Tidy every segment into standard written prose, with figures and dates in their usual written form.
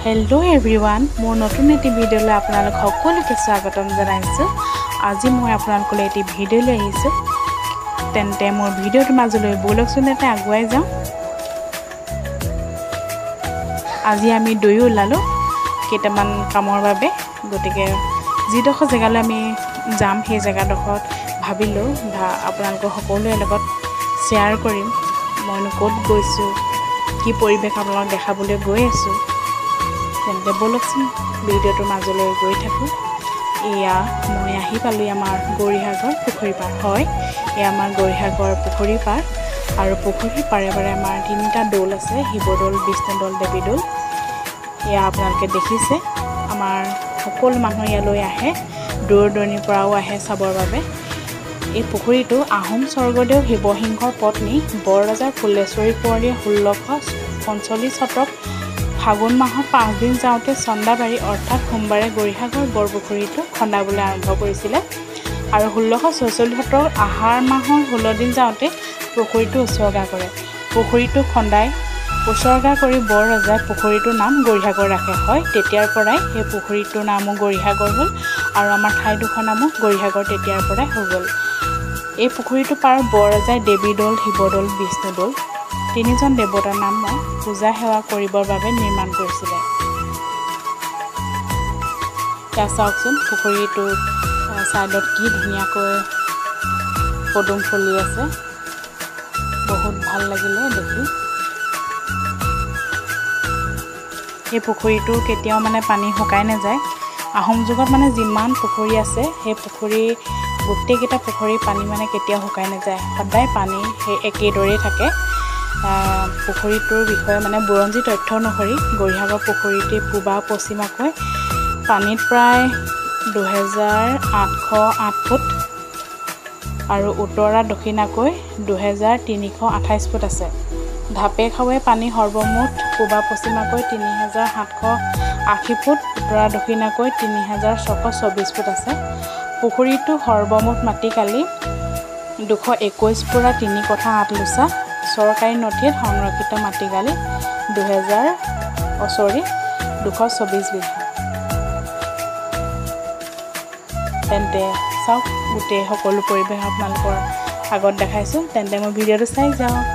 Hello everyone मोर नतुन eighty video ले आपनालोक सकलोके स्वागतम जनाइछु। আজি মই আপোনালোকলৈ এটি ভিডিও লৈ আহিছো। তেন্তে মোৰ ভিডিওৰ মাজলৈ বলকচোন এটা আগুৱাই যাওঁ। আজি আমি দুয়ো ওলালো কেইটামান কামৰ বাবে। গতিকে যিডোখৰ জেগালৈ আমি যাম সেই জেগাডোখৰত ভাবিলো আপোনালোকৰ সকলোৰে লগত শ্বেয়াৰ কৰিম। মইনো ক'ত গৈছো, কি পৰিৱেশ আপোনালোকক দেখাবলৈ গৈ আছো। তেন্তে বলকচোন ভিডিওটোৰ মাজলৈ গৈ থাকোঁ। এয়া মই আহি পালোঁ আমাৰ গৌৰীসাগৰ পুখুৰী পাৰ। হয়, এয়া আমাৰ গৌৰীসাগৰ পুখুৰী পাৰ। আৰু পুখুৰীৰ পাৰে পাৰে আমাৰ তিনিটা দৌল আছে, শিৱদৌল, বিষ্ণুদৌল, দেৱীদৌল। এয়া আপোনালোকে দেখিছে। আমাৰ সকলো মানুহ ইয়ালৈ আহে, দূৰ দূৰণিৰ পৰাও আহে চাবৰ বাবে। এই পুখুৰীটো আহোম স্বৰ্গদেউ শিৱসিংহৰ পত্নী বৰৰজা ফুলেশ্বৰী কোঁৱৰীয়ে 1645 শতক ফাগুন মাহত 5 দিন যাওঁতে চন্দাবাৰী অৰ্থাৎ সোমবাৰে গৌৰীসাগৰ বৰপুখুৰীটো খন্দাবলৈ আৰম্ভ কৰিছিলে। আৰু 1646 শতক আহাৰ মাহৰ 16 দিন যাওঁতে পুখুৰীটো উৎসৰ্গা কৰে। পুখুৰীটো খন্দাই উৎসৰ্গা কৰি বৰৰজাই পুখুৰীটোৰ নাম গৌৰীসাগৰ ৰাখে। হয়, তেতিয়াৰ পৰাই সেই পুখুৰীটোৰ নামো গৌৰীসাগৰ হ'ল আৰু আমাৰ ঠাইডোখৰ নামো গৌৰীসাগৰ তেতিয়াৰ পৰাই হৈ গ'ল। এই পুখুৰীটো পাৰত বৰৰজাই দেৱীদৌল, শিৱদৌল, বিষ্ণুদৌল তিনিজন দেৱতাৰ নামত পূজা সেৱা কৰিবৰ বাবে নিৰ্মাণ কৰিছিলে। এতিয়া চাওকচোন পুখুৰীটোৰ ছাইডত কি ধুনীয়াকৈ পদুম ফুলি আছে, বহুত ভাল লাগিলে দেখি। এই পুখুৰীটো কেতিয়াও পানী শুকাই নাযায়। আহোম যুগত যিমান পুখুৰী আছে সেই পুখুৰী গোটেইকেইটা পুখুৰীৰ পানী কেতিয়াও শুকাই নাযায়, সদায় পানী সেই একেদৰেই থাকে। পুখুৰীটোৰ বিষয়ে বুৰঞ্জী তথ্য অনুসৰি গৌৰীসাগৰ পুখুৰীটি পূবা পশ্চিমাকৈ পানীত প্ৰায় 2808 ফুট আৰু উত্তৰা দক্ষিণাকৈ 2328 ফুট আছে। ঢাপে খাৱে পানী সৰ্বমুঠ পূবা পশ্চিমাকৈ 3780 ফুট, উত্তৰা দক্ষিণাকৈ 3624 ফুট আছে। পুখুৰীটো সৰ্বমুঠ মাটিকালি 221 পুৰা 3 কঠা 8 লোচা। চৰকাৰী নথিত সংৰক্ষিত মাটিকালি 224 বিঘা। তেন্তে চাওক, গোটেই সকলো পৰিৱেশ আপোনালোকৰ আগত দেখাইছোঁ। তেন্তে মই ভিডিঅ'টো চাই যাওক।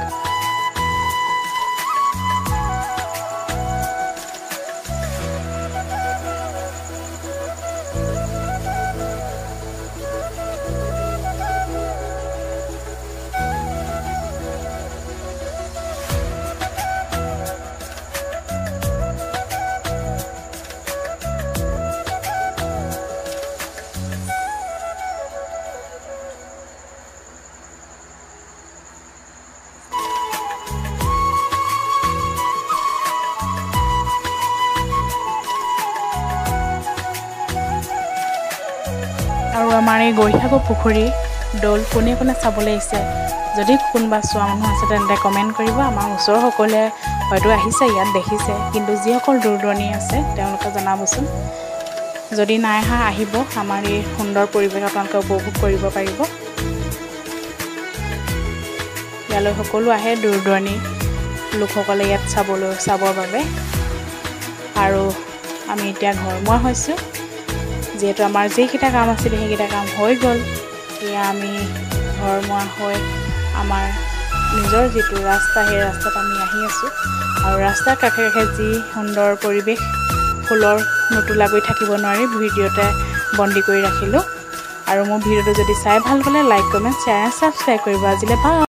আৰু আমাৰ এই গৌৰীসাগৰ পুখুৰী দৌল কোনে কোনে চাবলৈ আহিছে, যদি কোনোবা চোৱা মানুহ আছে তেন্তে কমেণ্ট কৰিব। আমাৰ ওচৰৰ সকলোৱে হয়তো আহিছে, ইয়াত দেখিছে, কিন্তু যিসকল দূৰ দূৰণি আছে তেওঁলোকে জনাবচোন। যদি নাই অহা আহিব, আমাৰ এই সুন্দৰ পৰিৱেশ আপোনালোকে উপভোগ কৰিব পাৰিব। ইয়ালৈ সকলো আহে দূৰ দূৰণি লোকসকলে ইয়াত চাবৰ বাবে। আৰু আমি এতিয়া ঘৰমুৱা হৈছোঁ, যিহেতু আমাৰ যিকেইটা কাম আছিলে সেইকেইটা কাম হৈ গ'ল। এয়া আমি ঘৰমুৱা হৈ আমাৰ নিজৰ যিটো ৰাস্তা সেই ৰাস্তাত আমি আহি আছোঁ। আৰু ৰাস্তাৰ কাষে কাষে যি সুন্দৰ পৰিৱেশ, ফুলৰ নুতোলাকৈ থাকিব নোৱাৰি, ভিডিঅ'তে বন্দী কৰি ৰাখিলোঁ। আৰু মোৰ ভিডিঅ'টো যদি চাই ভাল পালে লাইক, কমেণ্ট, শ্বেয়াৰ, ছাবস্ক্ৰাইব কৰিব। আজিলৈ বাই।